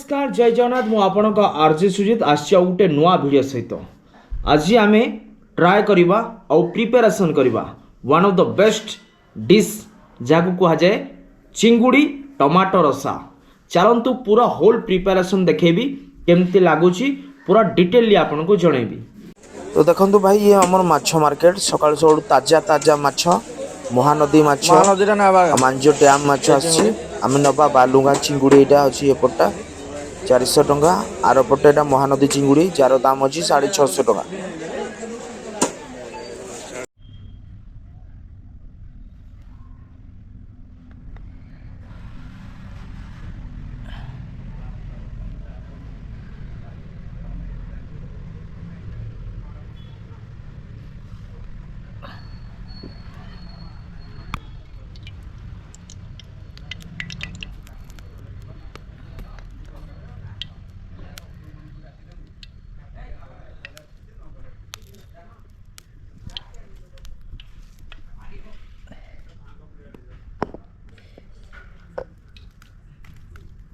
नमस्कार जय जगन्नाथ मु आपणक आरजे सुजित आसी गोटे नुआ वीडियो सहित आज आम ट्राए करवा आउ प्रिपेरेसन करवा one of the best dish जहाँ कह जाए चिंगुड़ी टमाटो रसा। चलतु पूरा होल प्रिपेरेसन देखेबी केमती लगुच पूरा डिटेली आपन को जनइबी। तो देखो भाई ये आम माछ मार्केट सकाल सब ताजा ताजा माछ महानदी माछ मांजो डैम माछ आम नवा बालुगा चिंगुड़ी यहाँ अच्छी एपटा 400 टंका आर पटे एटा महानदी चिंगुड़ी जार दाम अच्छी 650 टंका।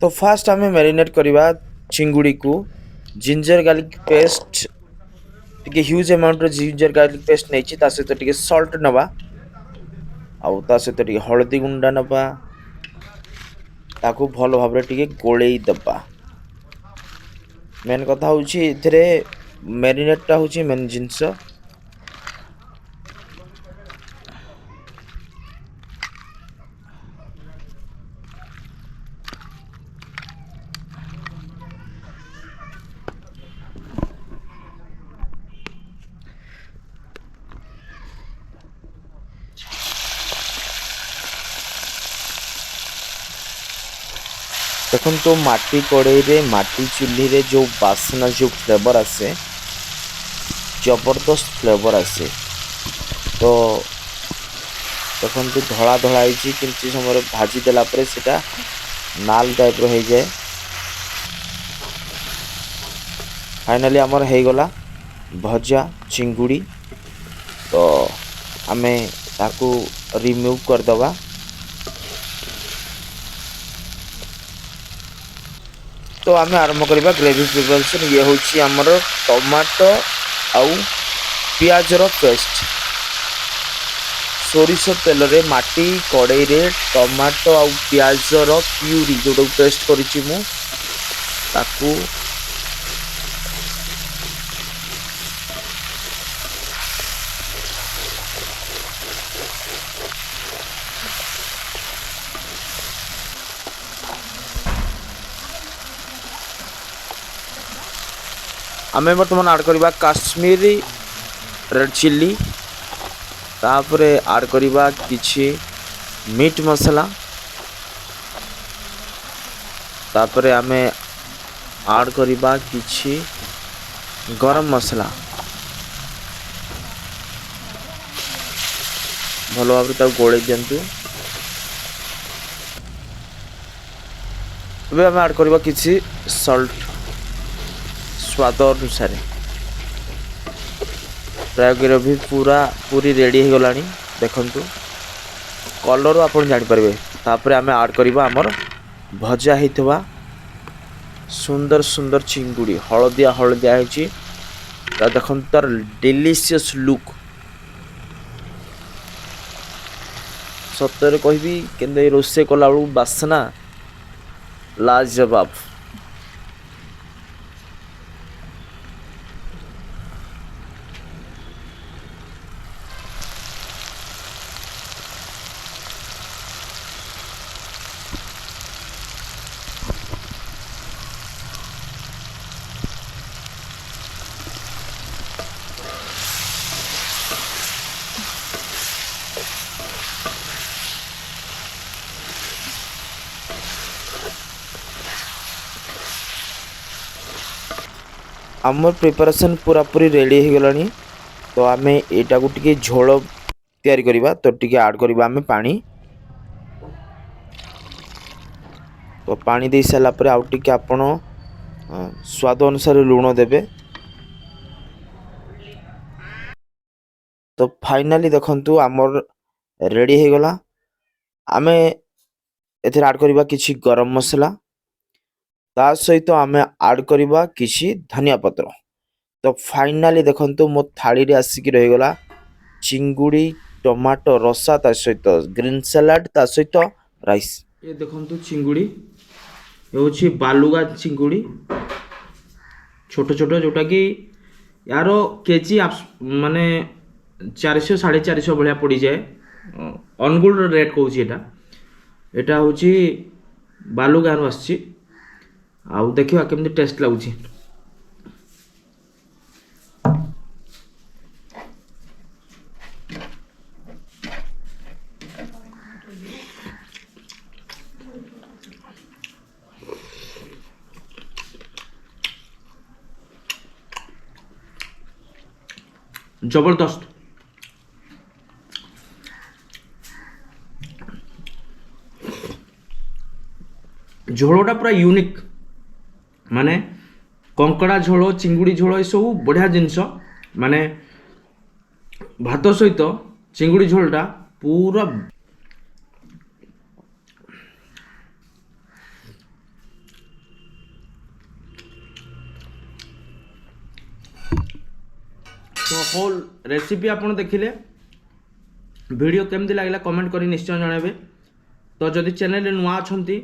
तो फास्ट आम मैरिनेट करवा चिंगुड़ी को ginger garlic paste T huge amount ginger garlic paste नहीं सहित टी सल्ट नवा आउ सहित टी हलदी गुंडा नवा ताकू भल भाव टे गोलई दबा। मेन कथा हूँ मैरिनेटा हूँ मेन जिनस। देखो तो माटी कड़े रे माटी चूल्ही रे जो बासना जो फ्लेवर आसे जबरदस्त फ्लेवर आसे। तो देखो तो धड़ा धड़ा कि समय भाजी देला परे सेटा नाल टाइप रो हो जाए। फाइनली आमर हो गला भजा चिंगुड़ी। तो आमे ताकू रिमूव कर दबा। तो आम आरंभ करवा ग्रेवी प्रिपरेशन। ये हूँ आमर टमाटो आउ पियाज रो पेस्ट सोरिष तेल रे माटी कड़ई रे टमाटो आउ पियाज रो प्यूरी जो पेस्ट करिछि मु ताकू आमे बर्तमान ऐड करवा काश्मीरी रेड चिल्ली तापरे ऐड करवा किछि मीट मसाला तापरे आमे ऐड करवा किछि गरम मसाला भलो भाव ता गोळे दियंतु। ଏବେ ଆମେ ऐड करवा किछि सॉल्ट स्वाद अनुसार। प्राय ग्रेवी पूरी रेडी हो गलानी देखंतु कलर आपन जानि परबे। तापर आमे ऐड करबा हमर भजा हेतबा सुंदर सुंदर चिंगुड़ी हळदिया हळदिया हेची ता देखंतु तार डिलीशियस लुक सत्तर कहबी केंदे रोसे कला बेलू बासना लाजवाब। आमर प्रिपरेशन पूरा पूरी रेडी हो गलानी। तो आम एटा को टिके झोल तैयारी करवा। तो टिके ऐड करवा आम पानी। तो पानी दे सारा पर आउ टिके आपण स्वाद अनुसार लुण देबे। तो फाइनली देखंतु आमर रेडी हो गला। आमे एथरे ऐड करवा किछि गरम मसाला ତା ସହିତ ଆମେ ଆଡ୍ କରିବା କିଛି ଧନିଆ ପତ୍ର। ତ ଫାଇନାଲି ଦେଖନ୍ତୁ ମୋ ଥାଳିରେ ଆସିକି ରହିଗଲା ଚିଙ୍ଗୁଡ଼ି ଟମାଟୋ ରସା ତା ସହିତ ଗ୍ରୀନ୍ ସାଲାଡ୍ ତା ସହିତ ରାଇସ୍। ଏ ଦେଖନ୍ତୁ ଚିଙ୍ଗୁଡ଼ି ହେଉଛି ବାଲୁଗା ଚିଙ୍ଗୁଡ଼ି ଛୋଟ ଛୋଟ, ଯେଉଁଟାକି ୟାର କେଜି ମାନେ 400 450 ଭଳିଆ ପଡ଼ିଯାଏ। ଅନୁଗୁଳର ରେଟ୍ କହୁଛି ଏଇଟା ହେଉଛି ବାଲୁଗାଁରୁ ଆସିଛି। ଆଉ ଦେଖିବା କେମିତି ଟେଷ୍ଟ ଲାଗୁଛି। ଜବରଦସ୍ତ। ଝୋଳଟା ପୁରା ୟୁନିକ୍, ମାନେ କଙ୍କଡ଼ା ଝୋଳ ଚିଙ୍ଗୁଡ଼ି ଝୋଳ ଏସବୁ ବଢ଼ିଆ ଜିନିଷ। ମାନେ ଭାତ ସହିତ ଚିଙ୍ଗୁଡ଼ି ଝୋଳଟା ପୁରା तो होल रेसिपी आपण देखिले। वीडियो केमती लागला कमेंट करी निश्चय जणाबे। तो जदि चैनल नुआ अछंती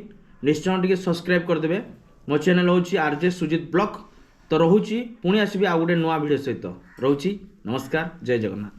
निश्चय टिके सब्सक्राइब करदेबे। मो चैनल होची आरजे सुजित ब्लॉग। तो रहुची पुणी आसीबी आ गुटे नुआ वीडियो सहित। रहुची नमस्कार, जय जगन्नाथ।